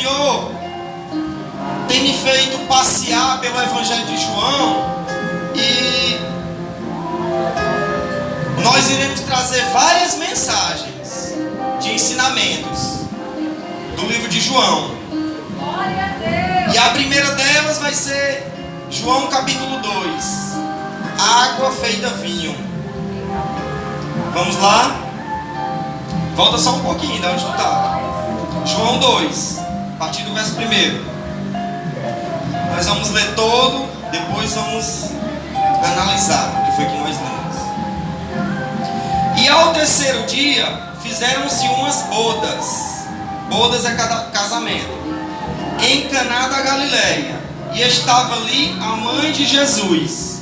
Senhor tem me feito passear pelo Evangelho de João e nós iremos trazer várias mensagens de ensinamentos do livro de João. E a primeira delas vai ser João capítulo 2, água feita vinho. Vamos lá? Volta só um pouquinho de onde tu está. João 2, a partir do verso 1. Nós vamos ler todo, depois vamos analisar o que foi que nós lemos. E ao terceiro dia fizeram-se umas bodas. Bodas é casamento. Em Caná da Galileia. E estava ali a mãe de Jesus.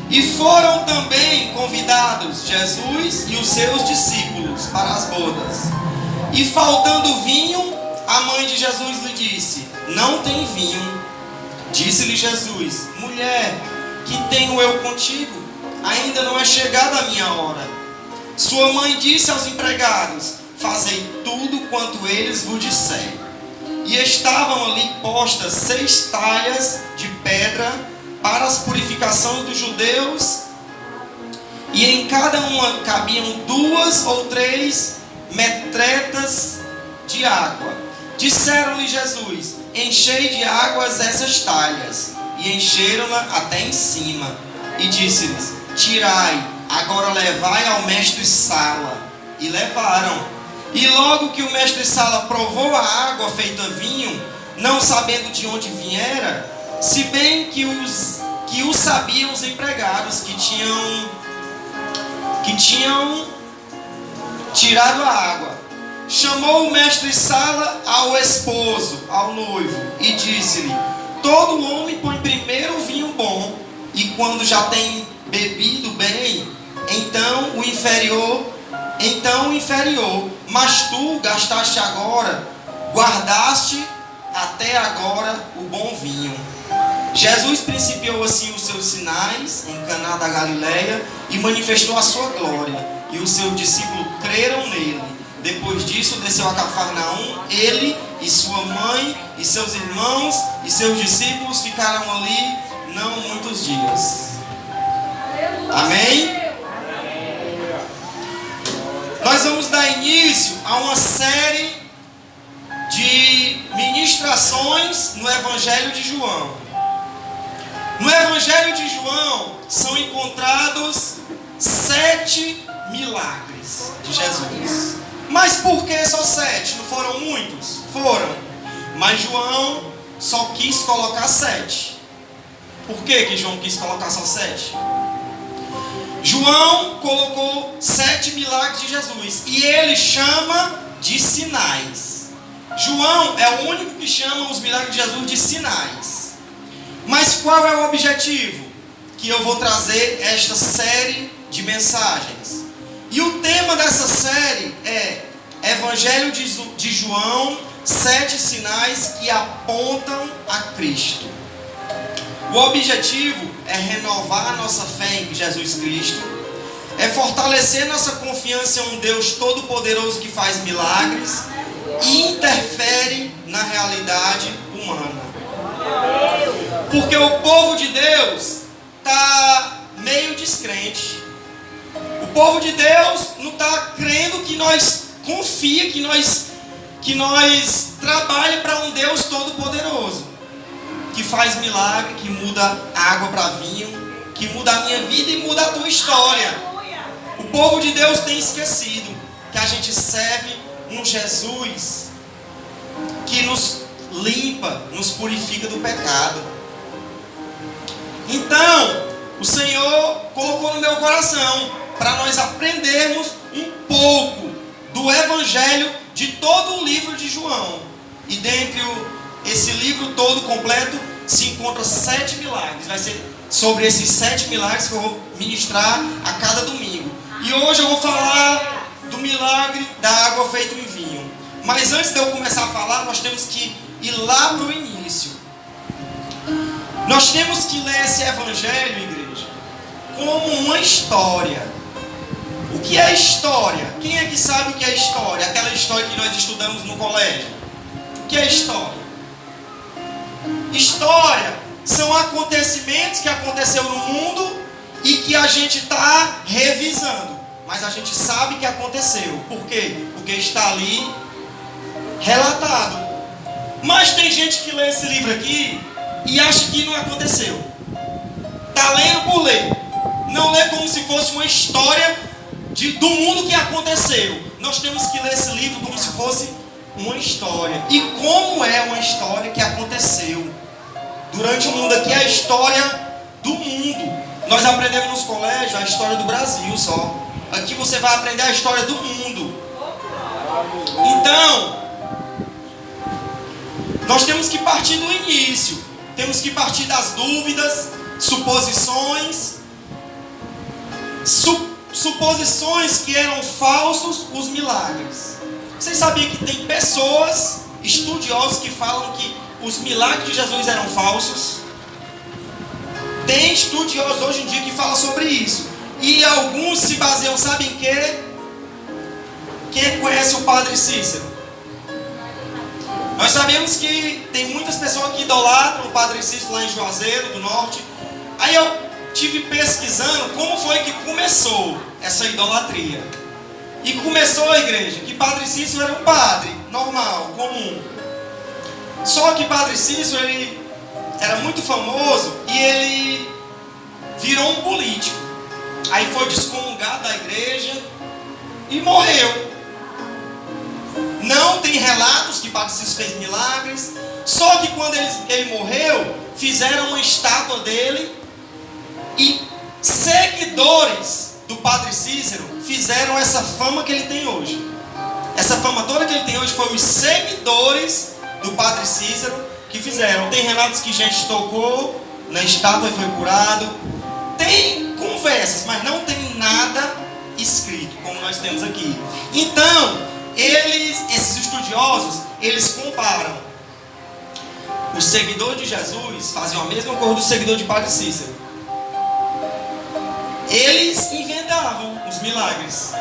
E foram também convidados Jesus e os seus discípulos para as bodas. E faltando vinho, a mãe de Jesus lhe disse: não tem vinho. Disse-lhe Jesus: mulher, que tenho eu contigo? Ainda não é chegada a minha hora. Sua mãe disse aos empregados: fazei tudo quanto eles vos disserem. E estavam ali postas 6 talhas de pedra para as purificações dos judeus, e em cada uma cabiam 2 ou 3 metretas de água. Disseram-lhe Jesus: enchei de águas essas talhas. E encheram-na até em cima. E disse-lhes: tirai, agora levai ao mestre-sala. E levaram. E logo que o mestre-sala provou a água feita vinho, não sabendo de onde viera, se bem que o sabiam os empregados que tinham tirado a água, chamou o mestre-sala ao esposo, ao noivo, e disse-lhe: todo homem põe primeiro o vinho bom, e quando já tem bebido bem, então o inferior, mas tu gastaste agora, guardaste até agora o bom vinho. Jesus principiou assim os seus sinais em Caná da Galileia e manifestou a sua glória, e os seus discípulos creram nele. Depois disso desceu a Cafarnaum, ele e sua mãe e seus irmãos e seus discípulos ficaram ali não muitos dias. Amém? Nós vamos dar início a uma série de ministrações no Evangelho de João. No Evangelho de João são encontrados 7 milagres de Jesus. Mas por que só 7? Não foram muitos? Foram. Mas João só quis colocar 7. Por que João quis colocar só 7? João colocou 7 milagres de Jesus. E ele chama de sinais. João é o único que chama os milagres de Jesus de sinais. Mas qual é o objetivo? Que eu vou trazer esta série de mensagens. E o tema dessa série é Evangelho de João, 7 sinais que apontam a Cristo. O objetivo é renovar a nossa fé em Jesus Cristo, é fortalecer nossa confiança em um Deus todo-poderoso que faz milagres e interfere na realidade humana. Porque o povo de Deus está meio descrente. O povo de Deus não está crendo que nós confia, que nós trabalha para um Deus todo-poderoso, que faz milagre, que muda água para vinho, que muda a minha vida e muda a tua história. O povo de Deus tem esquecido que a gente serve um Jesus que nos limpa, nos purifica do pecado. Então, o Senhor colocou no meu coração para nós aprendermos um pouco do Evangelho de todo o livro de João. E dentro esse livro todo completo se encontra 7 milagres. Vai ser sobre esses 7 milagres que eu vou ministrar a cada domingo. E hoje eu vou falar do milagre da água feita em vinho. Mas antes de eu começar a falar, nós temos que ir lá para o início. Nós temos que ler esse Evangelho, igreja, como uma história. O que é história? Quem é que sabe o que é história? Aquela história que nós estudamos no colégio. O que é história? acontecimentos que aconteceu no mundo e que a gente está revisando. Mas a gente sabe que aconteceu. Por quê? Porque está ali relatado. Mas tem gente que lê esse livro aqui e acha que não aconteceu. Está lendo por ler. Não lê como se fosse uma história do mundo que aconteceu. Nós temos que ler esse livro como se fosse uma história. E como é uma história que aconteceu durante o mundo aqui, é a história do mundo. Nós aprendemos nos colégios a história do Brasil só. Aqui você vai aprender a história do mundo. Então, nós temos que partir do início. Temos que partir das dúvidas, suposições. Suposições que eram falsos, os milagres. Vocês sabiam que tem pessoas, estudiosos, que falam que os milagres de Jesus eram falsos? Tem estudiosos hoje em dia que falam sobre isso. E alguns se baseiam, sabe em quê? Quem conhece o Padre Cícero? Nós sabemos que tem muitas pessoas que idolatram o Padre Cícero lá em Juazeiro do Norte. Aí eu tive pesquisando como foi que começou essa idolatria. E começou a igreja, que Padre Cícero era um padre normal, comum. Só que Padre Cícero, ele era muito famoso e ele virou um político. Aí foi descomungado da igreja e morreu. Não tem relatos que Padre Cícero fez milagres. Só que quando ele morreu, fizeram uma estátua dele. E seguidores do Padre Cícero fizeram essa fama que ele tem hoje. Essa fama toda que ele tem hoje foi os seguidores do Padre Cícero que fizeram. Tem relatos que gente tocou na estátua e foi curado. Tem conversas, mas não tem nada escrito, como nós temos aqui. Então, esses estudiosos, eles comparam. Os seguidores de Jesus faziam a mesma coisa do seguidor de Padre Cícero. Eles inventavam os milagres,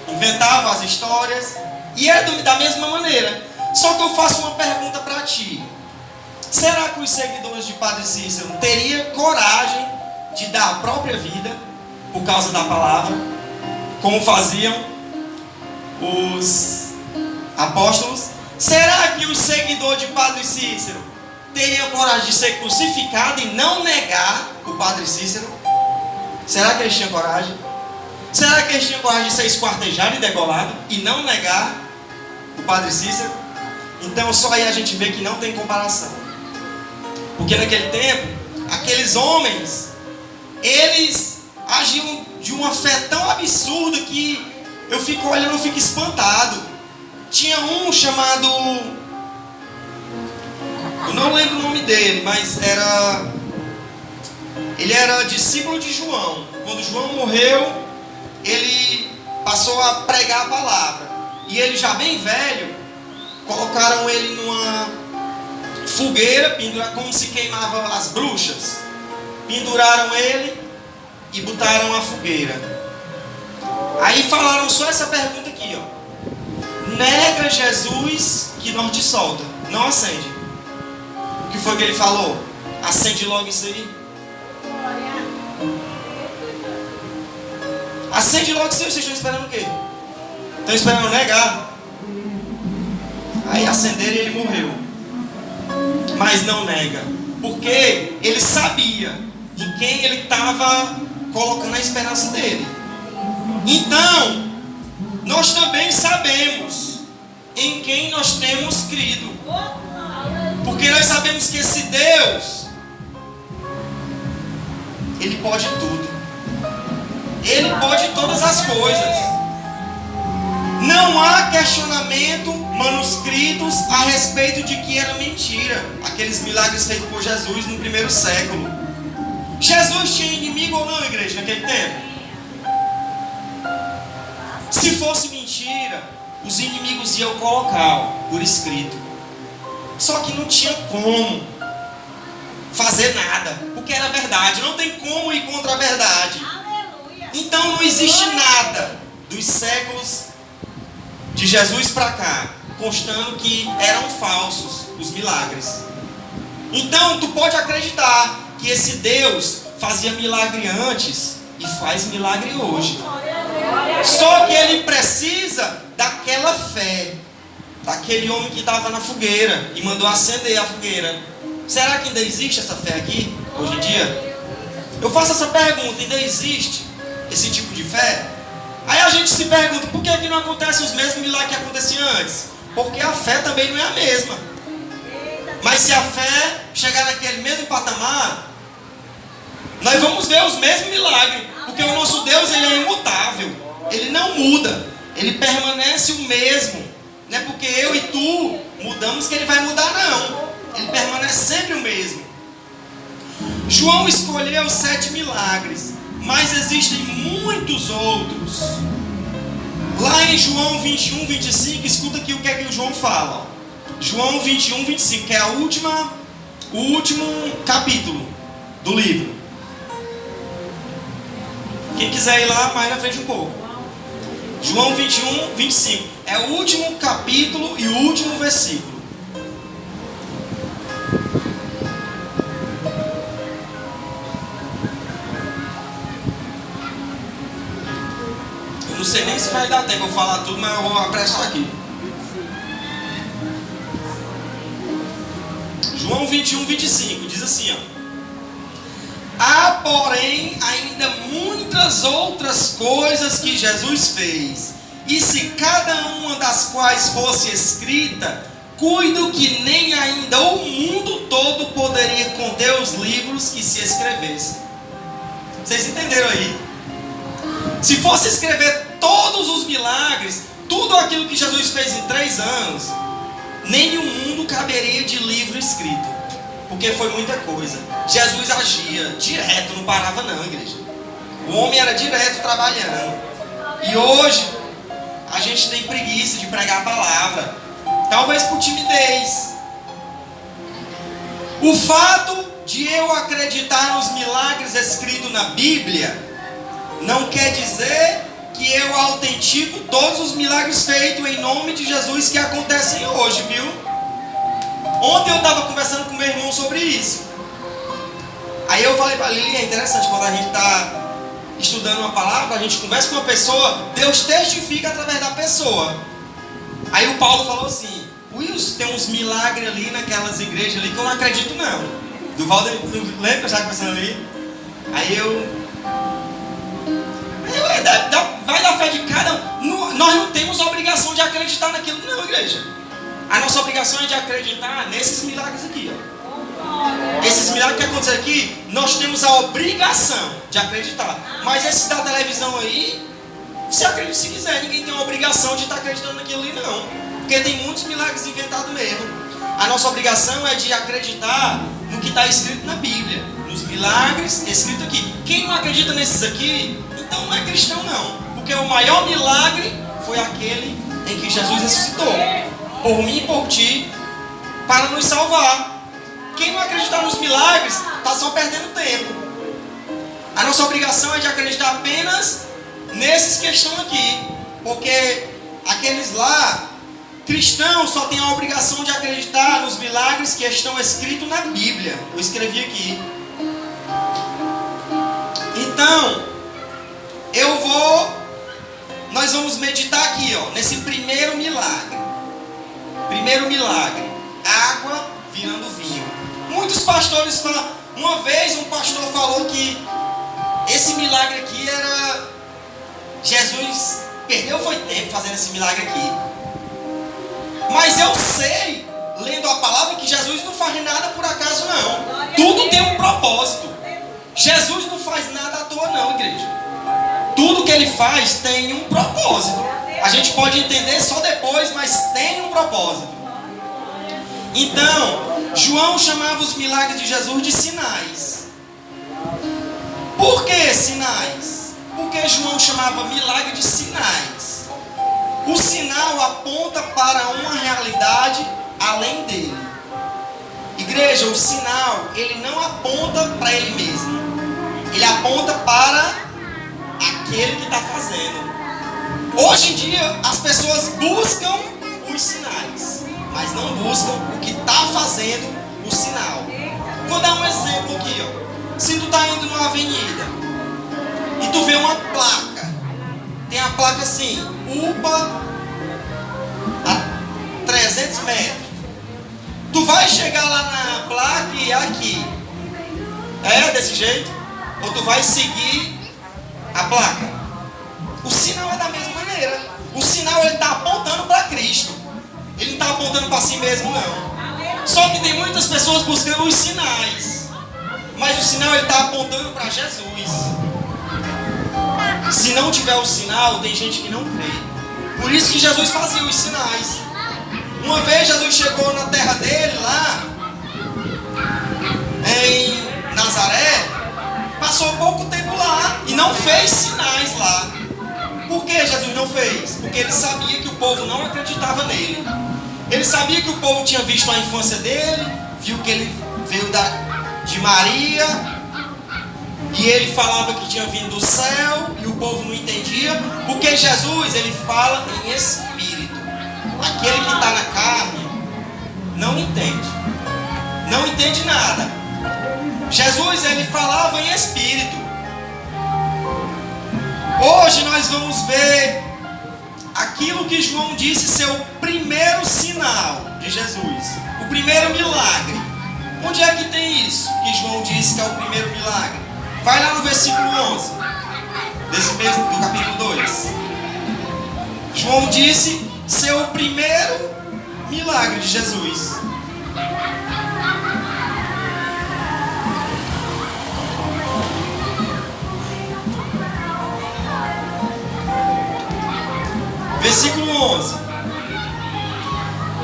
inventavam as histórias, e era da mesma maneira. Só que eu faço uma pergunta para ti. Será que os seguidores de Padre Cícero teriam coragem de dar a própria vida por causa da palavra, como faziam os apóstolos? Será que os seguidores de Padre Cícero teriam coragem de ser crucificado e não negar o Padre Cícero? Será que eles tinham coragem? Será que eles tinham coragem de ser esquartejado e degolado e não negar o Padre Cícero? Então só aí a gente vê que não tem comparação. Porque naquele tempo, aqueles homens, eles agiam de uma fé tão absurda que eu fico olhando, eu fico espantado. Tinha um chamado, eu não lembro o nome dele, mas ele era discípulo de João. Quando João morreu, ele passou a pregar a palavra. E ele já bem velho, colocaram ele numa fogueira, como se queimava as bruxas. Penduraram ele e botaram a fogueira. Aí falaram só essa pergunta aqui, ó. Nega Jesus que nós te solta. Não acende. O que foi que ele falou? Acende logo isso aí. Acende logo isso aí. Vocês estão esperando o quê? Estão esperando negar. Aí acenderam e ele morreu. Mas não nega. Porque ele sabia em quem ele estava colocando a esperança dele. Então, nós também sabemos em quem nós temos crido. Porque nós sabemos que esse Deus, Ele pode tudo. Ele pode todas as coisas. Não há questionamento manuscritos a respeito de que era mentira aqueles milagres feitos por Jesus no primeiro século. Jesus tinha inimigo ou não, igreja, naquele tempo? Se fosse mentira, os inimigos iam colocar por escrito. Só que não tinha como fazer nada, porque era verdade. Não tem como ir contra a verdade. Então não existe nada dos séculos de Jesus para cá constando que eram falsos os milagres. Então tu pode acreditar que esse Deus fazia milagre antes e faz milagre hoje. Só que ele precisa daquela fé, daquele homem que estava na fogueira e mandou acender a fogueira. Será que ainda existe essa fé aqui, hoje em dia? Eu faço essa pergunta, ainda existe esse tipo de fé? Aí a gente se pergunta, por que não acontecem os mesmos milagres que aconteciam antes? Porque a fé também não é a mesma. Mas se a fé chegar naquele mesmo patamar, nós vamos ver os mesmos milagres. Porque o nosso Deus, ele é imutável. Ele não muda. Ele permanece o mesmo. Não é porque eu e tu mudamos que ele vai mudar, não. Ele permanece sempre o mesmo. João escolheu 7 milagres, mas existem muitos outros. Lá em João 21, 25, escuta aqui o que é que o João fala. João 21, 25, que é o último capítulo do livro. Quem quiser ir lá, mais na frente um pouco. João 21, 25. É o último capítulo e o último versículo. Eu não sei nem se vai dar tempo eu falar tudo, mas eu vou apressar aqui. João 21, 25, diz assim, ó. Há, porém, ainda muitas outras coisas que Jesus fez, e se cada uma das quais fosse escrita, cuido que nem ainda o mundo todo poderia conter os livros que se escrevessem. Vocês entenderam aí? Se fosse escrever todos os milagres, tudo aquilo que Jesus fez em 3 anos, nem o mundo caberia de livro escrito. Porque foi muita coisa. Jesus agia direto, não parava não, igreja. O homem era direto trabalhando. E hoje, a gente tem preguiça de pregar a palavra. Talvez por timidez. O fato de eu acreditar nos milagres escritos na Bíblia não quer dizer que eu autentico todos os milagres feitos em nome de Jesus que acontecem hoje, viu? Ontem eu estava conversando com meu irmão sobre isso. Aí eu falei para Lili, é interessante, quando a gente está estudando uma palavra, a gente conversa com uma pessoa, Deus testifica através da pessoa. Aí o Paulo falou assim, Wilson, tem uns milagres ali naquelas igrejas ali que eu não acredito não. Do Valder, lembra que eu estava conversando ali? Vai da fé de cada um. Nós não temos a obrigação de acreditar naquilo não, igreja. A nossa obrigação é de acreditar nesses milagres aqui, ó. Esses milagres que acontecem aqui, nós temos a obrigação de acreditar. Mas esses da televisão aí, você acredita se quiser, ninguém tem a obrigação de estar acreditando naquilo ali não. Porque tem muitos milagres inventados mesmo. A nossa obrigação é de acreditar no que está escrito na Bíblia, nos milagres escritos aqui. Quem não acredita nesses aqui, então não é cristão não. Porque o maior milagre foi aquele em que Jesus ressuscitou. Por mim e por ti, para nos salvar. Quem não acreditar nos milagres, está só perdendo tempo. A nossa obrigação é de acreditar apenas nesses que estão aqui. Porque aqueles lá, cristãos, só têm a obrigação de acreditar nos milagres que estão escritos na Bíblia. Eu escrevi aqui. Então, nós vamos meditar aqui, ó, nesse primeiro milagre. Primeiro milagre, água virando vinho. Muitos pastores falam, uma vez um pastor falou que esse milagre aqui era Jesus perdeu foi tempo fazendo esse milagre aqui. Mas eu sei, lendo a palavra, que Jesus não faz nada por acaso não. Tudo tem um propósito. Jesus não faz nada à toa não, igreja. Tudo que ele faz tem um propósito. A gente pode entender só depois, mas tem um propósito. Então, João chamava os milagres de Jesus de sinais. Por que sinais? Porque João chamava milagre de sinais. O sinal aponta para uma realidade além dele. Igreja, o sinal, ele não aponta para ele mesmo. Ele aponta para aquele que está fazendo. Hoje em dia, as pessoas buscam os sinais, mas não buscam o que está fazendo o sinal. Vou dar um exemplo aqui, ó. Se tu tá indo numa avenida e tu vê uma placa, tem a placa assim, UPA a 300 metros. Tu vai chegar lá na placa e aqui. É desse jeito? Ou tu vai seguir a placa? O sinal é da mesma maneira. O sinal ele está apontando para Cristo. Ele não está apontando para si mesmo, não. Só que tem muitas pessoas buscando os sinais. Mas o sinal ele está apontando para Jesus. Se não tiver o sinal, tem gente que não crê. Por isso que Jesus fazia os sinais. Uma vez Jesus chegou na terra dele lá em Nazaré, passou pouco tempo lá e não fez sinais lá. Por que Jesus não fez? Porque ele sabia que o povo não acreditava nele. Ele sabia que o povo tinha visto a infância dele, viu que ele veio de Maria, e ele falava que tinha vindo do céu, e o povo não entendia, porque Jesus ele fala em espírito. Aquele que está na carne não entende. Não entende nada. Jesus ele falava em espírito. Hoje nós vamos ver aquilo que João disse ser o primeiro sinal de Jesus. O primeiro milagre. Onde é que tem isso que João disse que é o primeiro milagre? Vai lá no versículo 11 desse mesmo, do capítulo 2. João disse ser o primeiro milagre de Jesus. Versículo 11.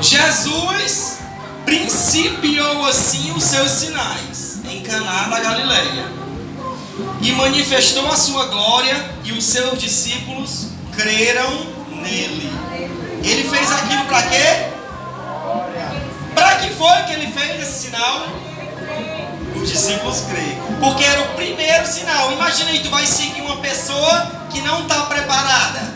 Jesus principiou assim os seus sinais em Caná da Galileia e manifestou a sua glória, e os seus discípulos creram nele. Ele fez aquilo para quê? Para que foi que ele fez esse sinal? Os discípulos creem. Porque era o primeiro sinal. Imagina aí, tu vai seguir uma pessoa que não está preparada.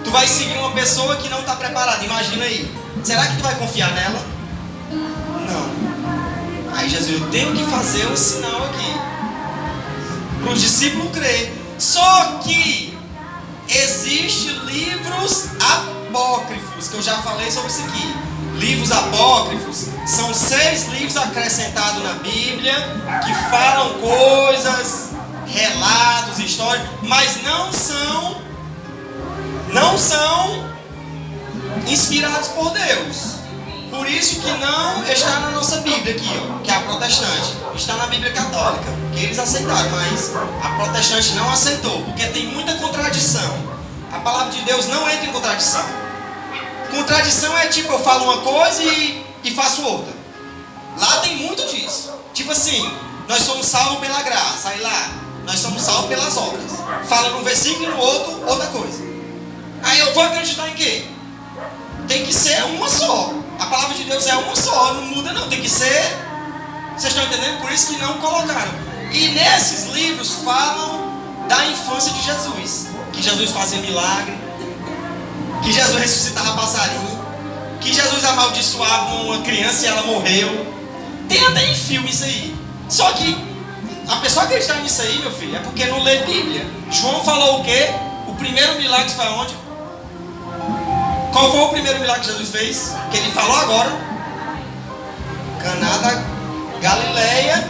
Tu vai seguir uma pessoa que não está preparada. Imagina aí. Será que tu vai confiar nela? Não. Aí Jesus, eu tenho que fazer um sinal aqui para os discípulos crer. Só que existem livros apócrifos, que eu já falei sobre isso aqui. Livros apócrifos são 6 livros acrescentados na Bíblia que falam coisas, relatos, histórias, mas não são inspirados por Deus. Por isso que não está na nossa Bíblia aqui, ó, que é a protestante. Está na Bíblia católica, que eles aceitaram, mas a protestante não aceitou, porque tem muita contradição. A palavra de Deus não entra em contradição. Contradição é tipo, eu falo uma coisa e faço outra. Lá tem muito disso. Tipo assim, nós somos salvos pela graça. Aí lá, nós somos salvos pelas obras. Fala num versículo e no outro, outra coisa. Aí eu vou acreditar em quê? Tem que ser uma só. A palavra de Deus é uma só, não muda não. Tem que ser... Vocês estão entendendo? Por isso que não colocaram. E nesses livros falam da infância de Jesus. Que Jesus fazia milagre, que Jesus ressuscitava passarinho, que Jesus amaldiçoava uma criança e ela morreu. Tem até em filme isso aí. Só que a pessoa acreditar nisso aí, meu filho, é porque não lê Bíblia. João falou o quê? O primeiro milagre foi onde? Qual foi o primeiro milagre que Jesus fez? Que ele falou agora. Caná da Galileia,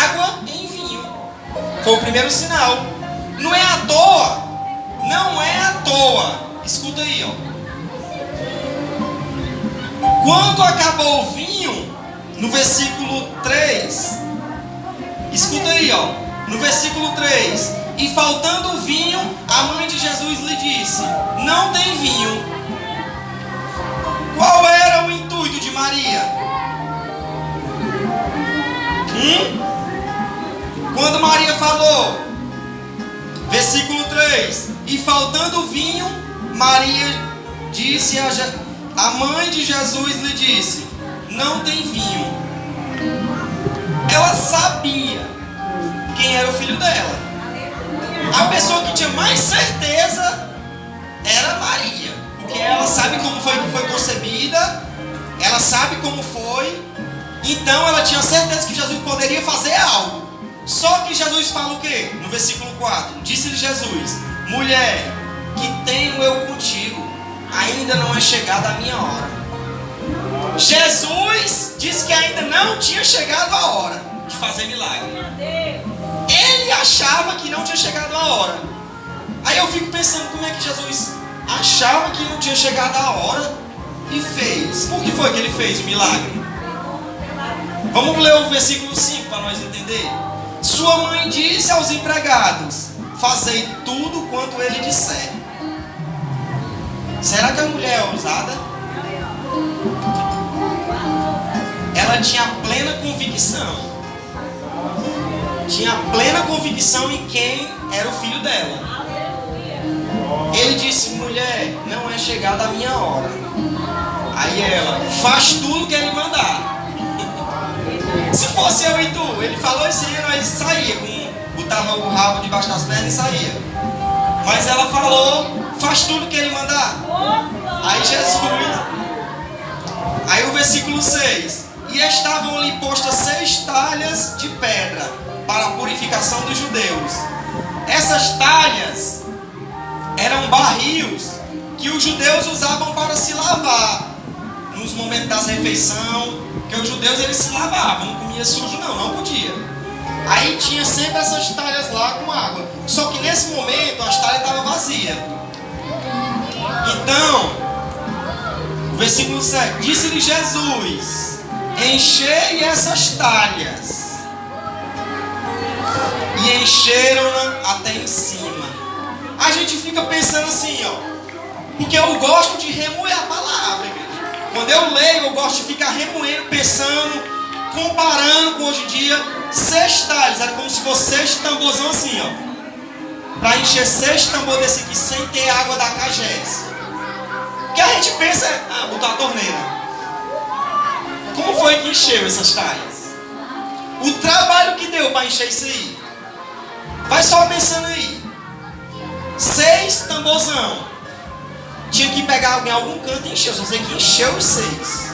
água em vinho. Foi o primeiro sinal. Não é à toa. Não é à toa. Escuta aí, ó. Quando acabou o vinho, no versículo 3. Escuta aí, ó. No versículo 3. E faltando o vinho, a mãe de Jesus lhe disse: não tem vinho. Qual era o intuito de Maria? Quando Maria falou, versículo 3: e faltando o vinho, Maria disse a mãe de Jesus lhe disse: não tem vinho. Ela sabia quem era o filho dela. A pessoa que tinha mais certeza era Maria, porque ela sabe como foi concebida, ela sabe como foi. Então ela tinha certeza que Jesus poderia fazer algo. Só que Jesus fala o quê? No versículo 4. Disse-lhe Jesus: mulher, que tenho eu contigo? Ainda não é chegada a minha hora. Jesus disse que ainda não tinha chegado a hora de fazer milagre. Ele achava que não tinha chegado a hora. Aí eu fico pensando, como é que Jesus achava que não tinha chegado a hora e fez? Por que foi que ele fez o milagre? Vamos ler o versículo 5 para nós entender. Sua mãe disse aos empregados: fazei tudo quanto ele disser. Será que a mulher é ousada? Ela tinha plena convicção. Tinha plena convicção em quem era o filho dela. Ele disse: mulher, não é chegada a minha hora. Aí ela: faz tudo que ele mandar. Se fosse eu e tu, ele falou isso aí, nós saía, botava o rabo debaixo das pernas e saía. Mas ela falou: faz tudo que ele mandar. Aí Jesus. Aí o versículo 6. E estavam ali postas 6 talhas de pedra para a purificação dos judeus. Essas talhas eram barris que os judeus usavam para se lavar nos momentos das refeições, porque os judeus eles se lavavam, não comia sujo não podia. Aí tinha sempre essas talhas lá com água. Só que nesse momento as talhas estavam vazias. Então, versículo 7, disse-lhe Jesus: enchei essas talhas. E encheram-na até em cima. A gente fica pensando assim, ó, porque eu gosto de remoer a palavra, igreja. Quando eu leio, eu gosto de ficar remoendo, pensando, comparando com hoje em dia. 6 talhas, era como se fosse 6 tamborzão assim, ó, para encher 6 tambor desse aqui sem ter água da cagés. O que a gente pensa é, botar a torneira. Como foi que encheu essas talhas? O trabalho que deu para encher isso aí. Vai só pensando aí. 6 tamborzão. Tinha que pegar alguém em algum canto e encher. Só sei que encheu os 6.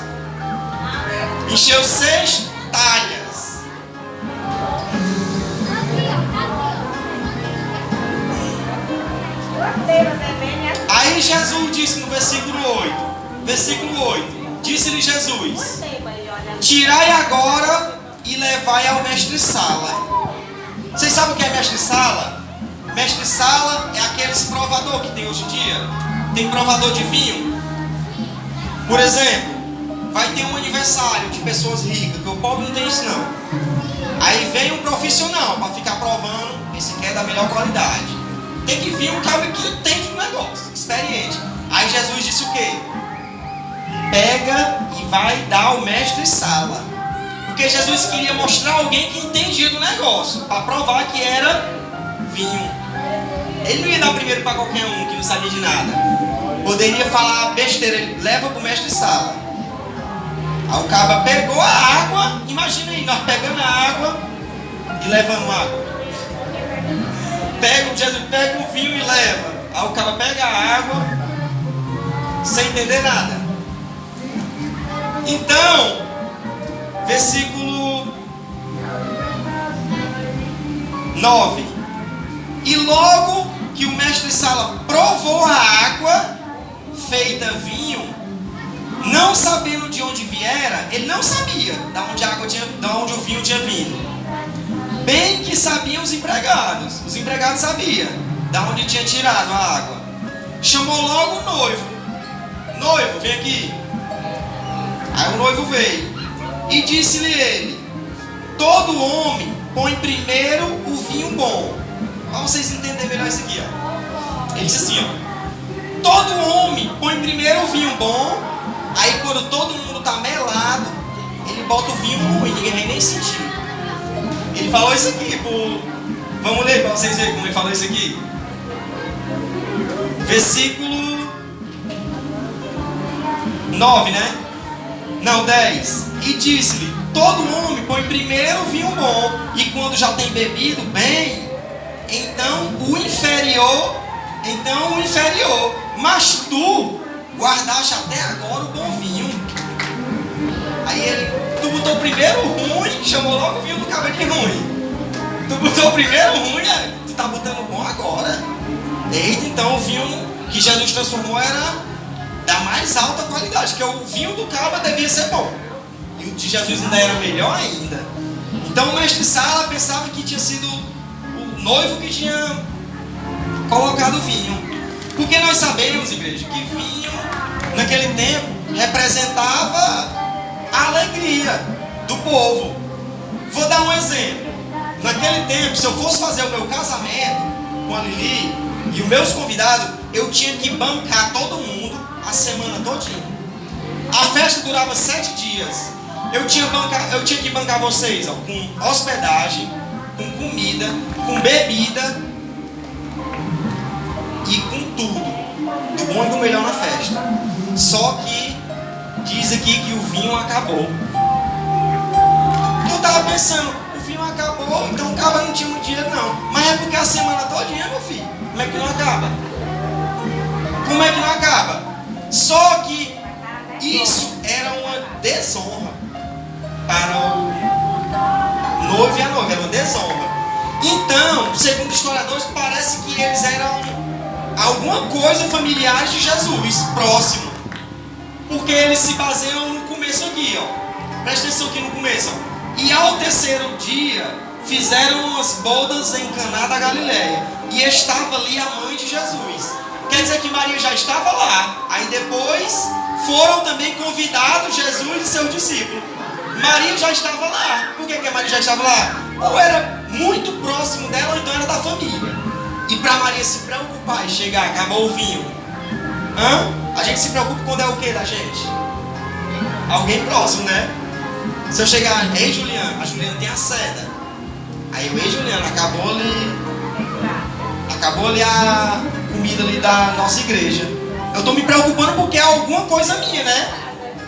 Encheu 6 talhas. Aí Jesus disse no versículo 8. Versículo 8. Disse-lhe Jesus: tirai agora e levai ao mestre-sala. Vocês sabem o que é mestre-sala? Mestre-sala é aqueles provador que tem hoje em dia. Tem provador de vinho. Por exemplo, vai ter um aniversário de pessoas ricas, que o pobre não tem isso não. Aí vem um profissional para ficar provando. Esse aqui é da melhor qualidade. Tem que vir um cara que entende do negócio, experiente. Aí Jesus disse o quê? Pega e vai dar ao mestre-sala. Porque Jesus queria mostrar alguém que entendia do negócio, para provar que era vinho. Ele não ia dar primeiro para qualquer um que não sabia de nada. Poderia falar besteira, ele leva para o mestre-sala. Aí o cara pegou a água, imagina aí, nós pegando a água e levando água. Jesus pega o vinho e leva. Aí o cara pega a água sem entender nada. Então, versículo 9. E logo que o mestre-sala provou a água feita vinho, não sabendo de onde viera, ele não sabia de onde o vinho tinha vindo. Bem que sabiam os empregados sabiam de onde tinha tirado a água. Chamou logo o noivo. Noivo, vem aqui. Aí o noivo veio e disse-lhe ele: todo homem põe primeiro o vinho bom. Para vocês entenderem melhor isso aqui, ó. Ele disse assim, ó: todo homem põe primeiro o vinho bom. Aí quando todo mundo está melado, ele bota o vinho ruim, ninguém vai nem sentir. Ele falou isso aqui, vamos ler para vocês verem como ele falou isso aqui. Versículo 9, né? Não, 10. E disse-lhe: todo homem põe primeiro o vinho bom, e quando já tem bebido bem, então o inferior, mas tu guardaste até agora o bom vinho. Aí ele, Tu botou primeiro ruim, chamou logo o vinho do cabra de ruim. Tu botou primeiro ruim, tu tá botando bom agora. Eita, então o vinho que Jesus transformou era da mais alta qualidade, que o vinho do cabra devia ser bom. E o de Jesus ainda era melhor ainda. Então o mestre Sala pensava que tinha sido o noivo que tinha colocado o vinho. Porque nós sabemos, igreja, que vinho naquele tempo representava a alegria do povo. Vou dar um exemplo. Naquele tempo, se eu fosse fazer o meu casamento com a Lili e os meus convidados, eu tinha que bancar todo mundo a semana todinha. A festa durava 7 dias. Eu tinha que bancar vocês, ó, com hospedagem, com comida, com bebida e com tudo, do bom e do melhor na festa. Só que diz aqui que o vinho acabou. Tu tava pensando, o vinho acabou, então o cabra não tinha muito dinheiro não. Mas é porque a semana todinha, meu filho. Como é que não acaba? Como é que não acaba? Só que isso era uma desonra para o noivo e a noiva, era uma desonra. Então, segundo historiadores, parece que eles eram alguma coisa familiares de Jesus, próximo. Porque eles se baseiam no começo aqui, ó. Presta atenção aqui no começo, ó. E ao terceiro dia, fizeram umas bodas em Caná da Galileia. E estava ali a mãe de Jesus. Quer dizer que Maria já estava lá. Aí depois foram também convidados Jesus e seus discípulos. Maria já estava lá. Por que a Maria já estava lá? Ou era muito próximo dela, ou então era da família. E para Maria se preocupar e chegar, acabou o vinho. A gente se preocupa quando é o que da gente? Alguém próximo, né? Se eu chegar, ei Juliana, a Juliana tem a seda. Aí eu, ei Juliana, acabou ali a comida ali da nossa igreja. Eu tô me preocupando porque é alguma coisa minha, né?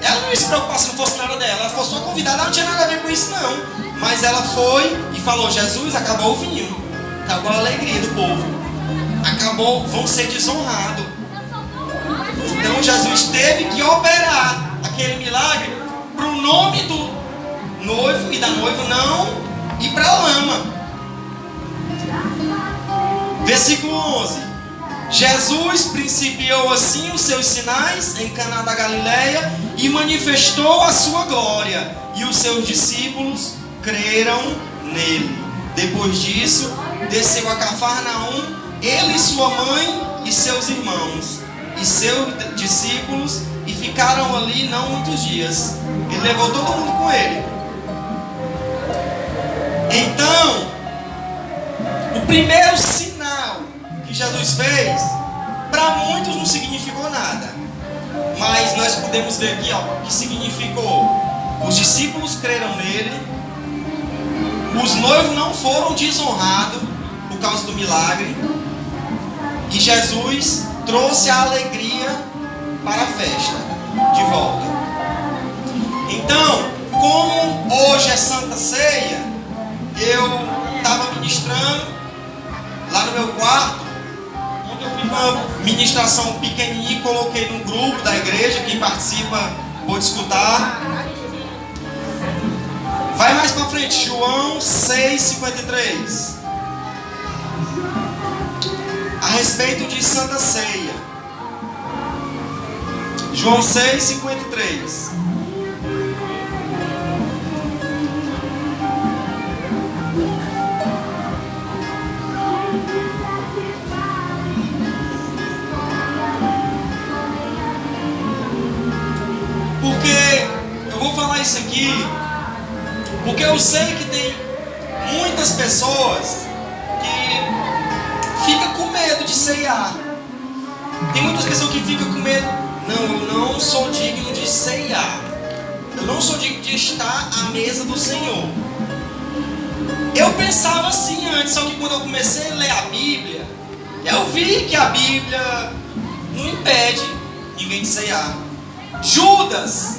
Ela não ia se preocupar se não fosse nada dela. Ela fosse só convidada, ela não tinha nada a ver com isso não. Mas ela foi e falou, Jesus, acabou o vinho. Acabou a alegria do povo. Acabou, vão ser desonrados. Então Jesus teve que operar aquele milagre para o nome do noivo e da noiva não ir para a lama. Versículo 11. Jesus principiou assim os seus sinais em Caná da Galileia e manifestou a sua glória, e os seus discípulos creram nele. Depois disso, desceu a Cafarnaum, ele e sua mãe e seus irmãos e seus discípulos, e ficaram ali não muitos dias. Ele levou todo mundo com ele. Então, o primeiro sinal que Jesus fez, para muitos não significou nada, mas nós podemos ver aqui, ó, que significou: os discípulos creram nele, os noivos não foram desonrados por causa do milagre, e Jesus trouxe a alegria para a festa de volta. Então, como hoje é Santa Ceia, eu estava ministrando lá no meu quarto, onde eu fiz uma ministração pequenininha e coloquei no grupo da igreja. Quem participa pode escutar. Vai mais para frente, João 6,53. A respeito de Santa Ceia. João 6,53. Porque eu vou falar isso aqui, porque eu sei que tem muitas pessoas que ficam com medo de ceiar. Tem muitas pessoas que ficam com medo. Não, eu não sou digno de ceiar. Eu não sou digno de estar à mesa do Senhor. Eu pensava assim antes, só que quando eu comecei a ler a Bíblia, eu vi que a Bíblia não impede ninguém de ceiar. Judas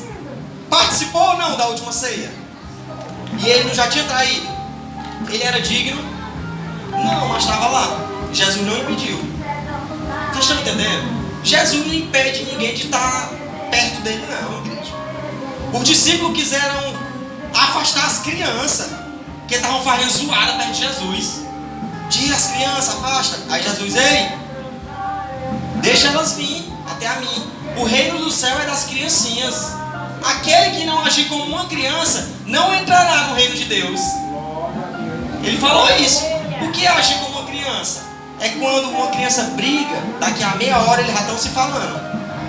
participou ou não da última ceia? E ele não já tinha traído? Ele era digno? Não, mas estava lá. Jesus não impediu. Vocês estão entendendo? Jesus não impede ninguém de estar perto dele, não, igreja. Os discípulos quiseram crianças que estavam fazendo zoada perto de Jesus. Tira as crianças, afasta. Aí Jesus, ei, deixa elas vir até a mim. O reino do céu é das criancinhas. Aquele que não agir como uma criança não entrará no reino de Deus. Ele falou isso. O que é agir como uma criança? É quando uma criança briga, daqui a meia hora eles já estão se falando.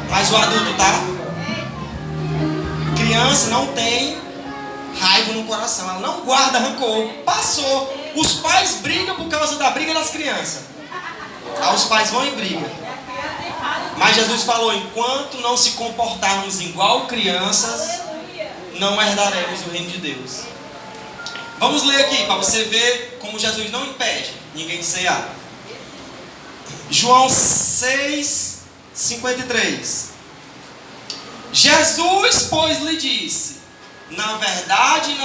Mas o adulto tá? Criança não tem raiva no coração, ela não guarda rancor. Passou. Os pais brigam por causa da briga das crianças. Aí os pais vão e brigam. Mas Jesus falou, enquanto não se comportarmos igual crianças, não herdaremos o reino de Deus. Vamos ler aqui, para você ver como Jesus não impede ninguém de cear. João 6:53. Jesus, pois, lhe disse, na verdade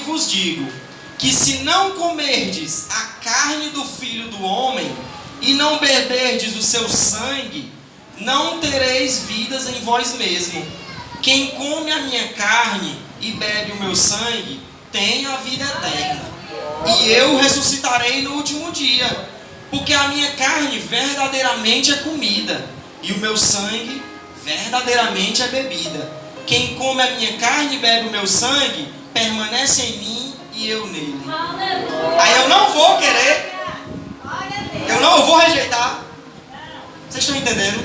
vos digo, que se não comerdes a carne do Filho do Homem, e não beberdes o seu sangue, não tereis vidas em vós mesmo. Quem come a minha carne e bebe o meu sangue, tem a vida eterna. E eu ressuscitarei no último dia. Porque a minha carne verdadeiramente é comida, e o meu sangue verdadeiramente é bebida. Quem come a minha carne e bebe o meu sangue, permanece em mim e eu nele. Aí eu não vou querer, eu não vou rejeitar. Vocês estão entendendo?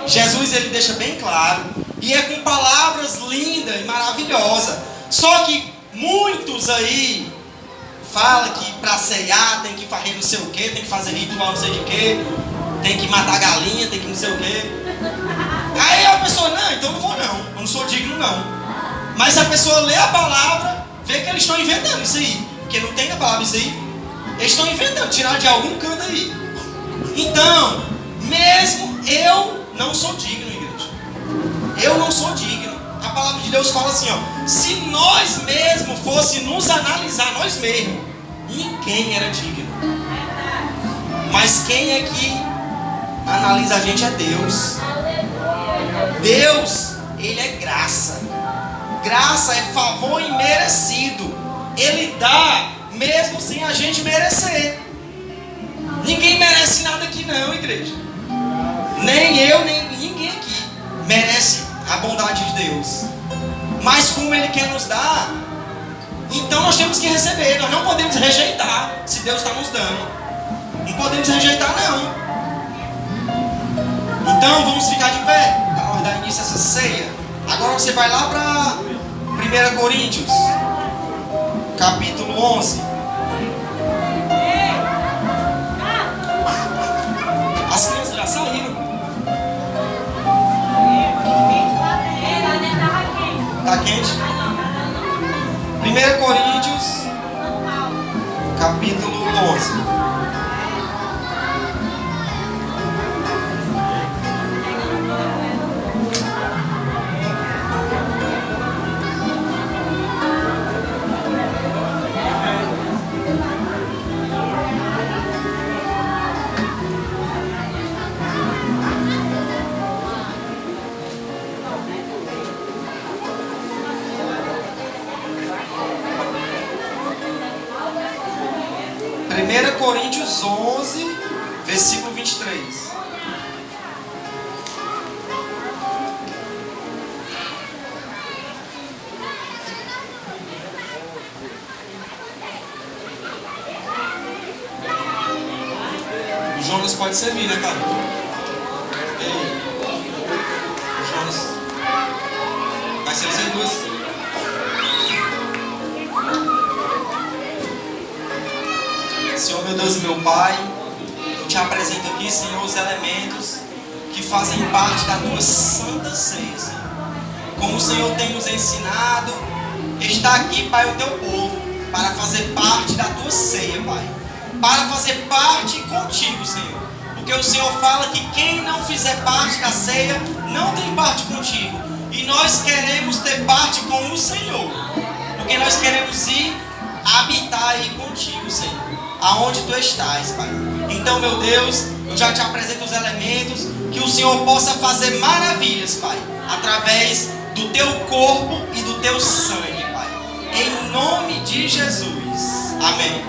Jesus, ele deixa bem claro, e é com palavras lindas e maravilhosas. Só que muitos aí falam que para ceiar tem que fazer não sei o que, tem que fazer ritual não sei de que, tem que matar galinha, tem que não sei o que. Aí a pessoa, não, então não vou não, eu não sou digno não. Mas se a pessoa lê a palavra, vê que eles estão inventando isso aí, porque não tem na palavra isso aí. Eles estão inventando, tiraram de algum canto aí. Então, mesmo eu não sou digno, igreja. Eu não sou digno. A palavra de Deus fala assim, ó, se nós mesmos fossemos nos analisar nós mesmos, ninguém era digno. Mas quem é que analisa a gente é Deus. Deus, ele é graça. Graça é favor imerecido. Ele dá mesmo sem a gente merecer. Ninguém merece nada aqui não, igreja. Nem eu, nem ninguém aqui merece a bondade de Deus. Mas como ele quer nos dar, então nós temos que receber. Nós não podemos rejeitar se Deus está nos dando. Não podemos rejeitar não. Então vamos ficar de pé para nós dar início a essa ceia. Agora você vai lá para 1 Coríntios capítulo 11. As crianças já saíram. Tá quente? 1 Coríntios capítulo 11. Coríntios 11, versículo 23. O Jonas pode servir, né, cara? Ei, o Jonas vai ser vocês duas. Senhor, meu Deus e meu Pai, eu te apresento aqui, Senhor, os elementos que fazem parte da tua santa ceia, Senhor. Como o Senhor tem nos ensinado, está aqui, Pai, o teu povo, para fazer parte da tua ceia, Pai. Para fazer parte contigo, Senhor. Porque o Senhor fala que quem não fizer parte da ceia, não tem parte contigo. E nós queremos ter parte com o Senhor. Porque nós queremos ir habitar aí contigo, Senhor. Aonde tu estás, Pai. Então, meu Deus, eu já te apresento os elementos, que o Senhor possa fazer maravilhas, Pai, através do teu corpo e do teu sangue, Pai. Em nome de Jesus. Amém.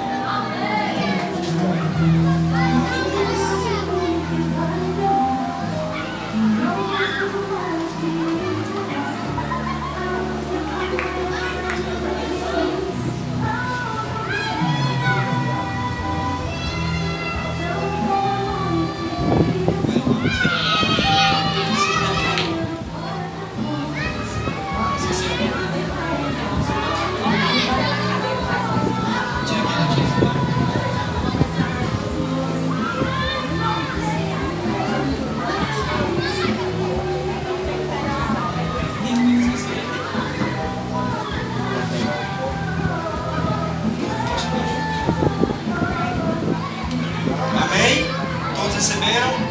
Amém? Todos receberam?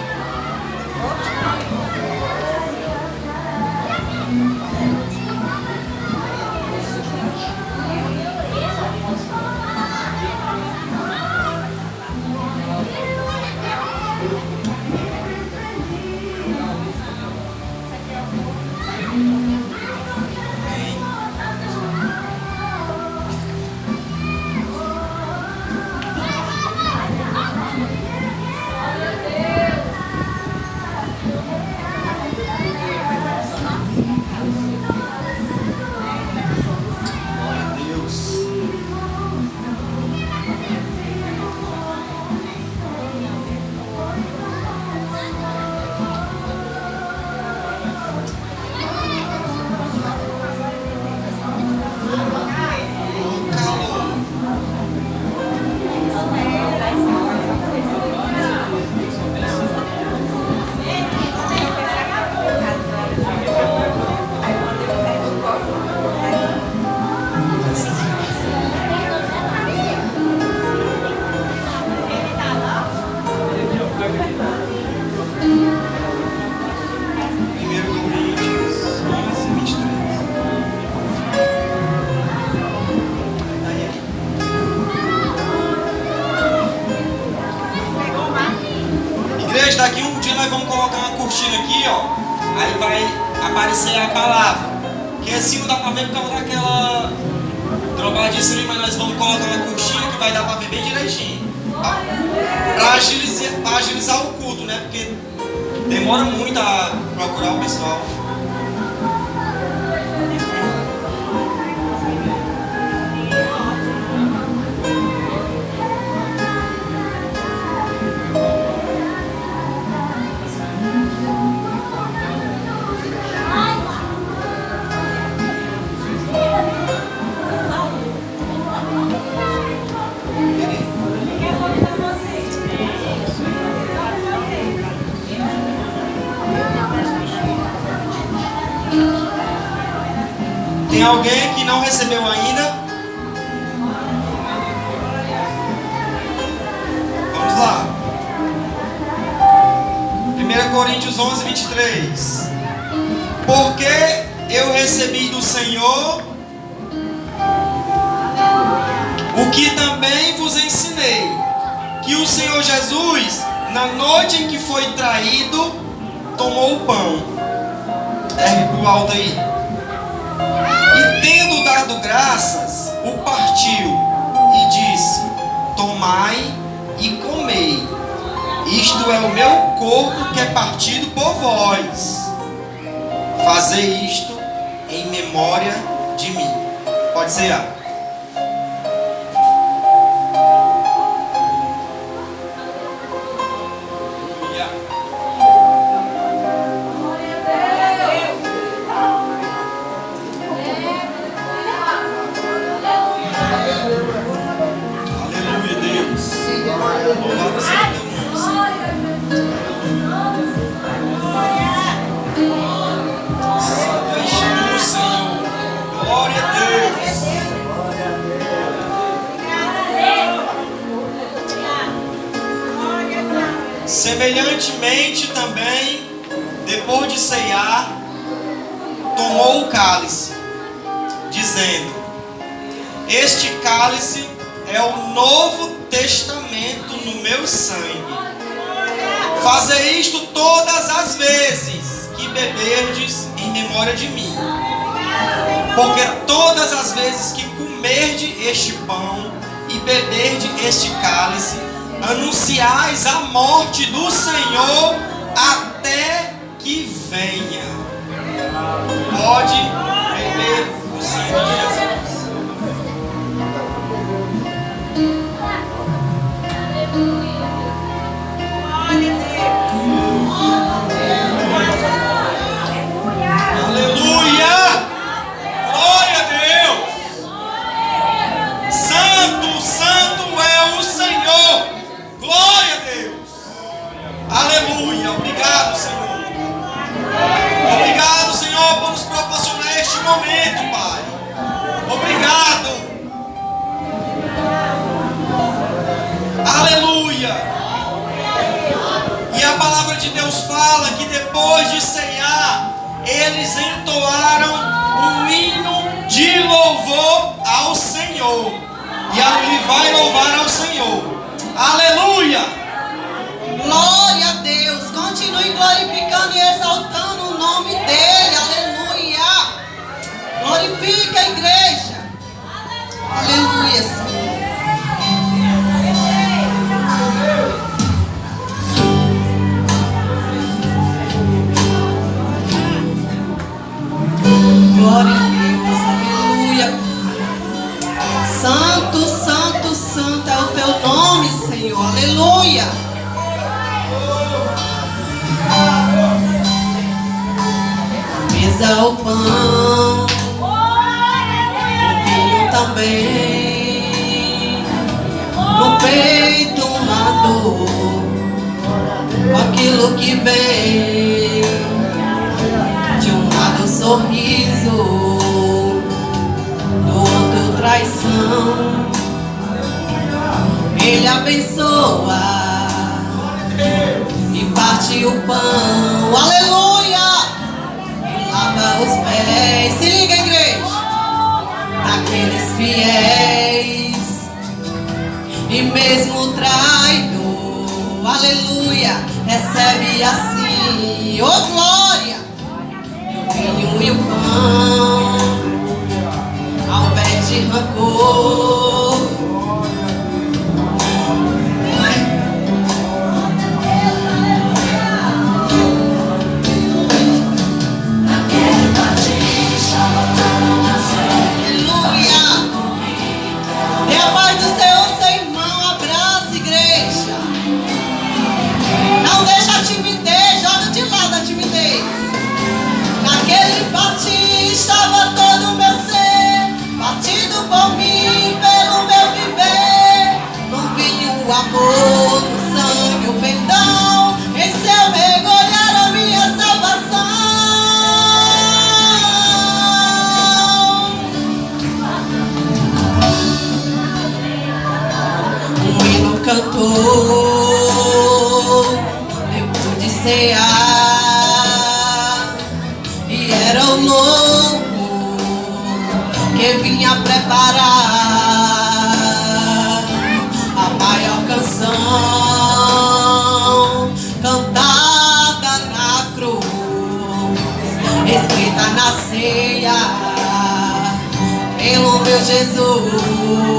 Daqui um dia nós vamos colocar uma cortina aqui, ó. Aí vai aparecer a palavra. Que assim não dá pra ver por causa daquela drobadice ali, mas nós vamos colocar uma cortina que vai dar pra ver bem direitinho. Tá? Pra agilizar o culto, né? Porque demora muito a procurar o pessoal. Tem alguém que não recebeu ainda? Vamos lá. 1 Coríntios 11, 23. Porque eu recebi do Senhor o que também vos ensinei, que o Senhor Jesus, na noite em que foi traído, tomou o pão. Ergue para o alto aí. E tendo dado graças, o partiu e disse: tomai e comei, isto é o meu corpo que é partido por vós. Fazei isto em memória de mim. Pode ser a. Semelhantemente também, depois de ceiar, tomou o cálice, dizendo: este cálice é o novo testamento no meu sangue. Fazei isto todas as vezes que beberdes em memória de mim. Porque todas as vezes que comerdes comerdes este pão e beberdes este cálice, anunciais a morte do Senhor até que venha. Pode beber o sangue de Jesus. Aleluia! Glória a Deus! Santo, santo é o Senhor! Glória a Deus! Aleluia! Obrigado, Senhor! Obrigado, Senhor, por nos proporcionar este momento, Pai. Obrigado! Aleluia! E a palavra de Deus fala que depois de ceiar, eles entoaram um hino de louvor ao Senhor. E ali vai louvar ao Senhor. Aleluia! Glória a Deus. Continue glorificando e exaltando o nome dele. Aleluia. Glorifica a igreja. Aleluia, Senhor. Glória a Deus, aleluia. Santo, santo, santo é o teu nome, Senhor, aleluia. Mesa o pão, o vinho também, no peito uma dor, com aquilo que vem. Sorriso, do outro traição. Ele abençoa e parte o pão. Aleluia! E lava os pés. Se liga, igreja, daqueles fiéis. E mesmo o traidor, aleluia, recebe assim. Oh, glória! Vinho e o pão, ao invés de rancor. Aleluia! Dê a paz do Senhor, seu irmão. Abraça, igreja. Não deixa a timidez, joga de lado a timidez. Naquele partir estava todo o meu ser, partido por mim, pelo meu viver. No vinho o amor, no sangue o perdão, em seu mergulhar a minha salvação. O hino cantou, depois de cear. Era o novo que vinha preparar a maior canção cantada na cruz, escrita na ceia pelo meu Jesus.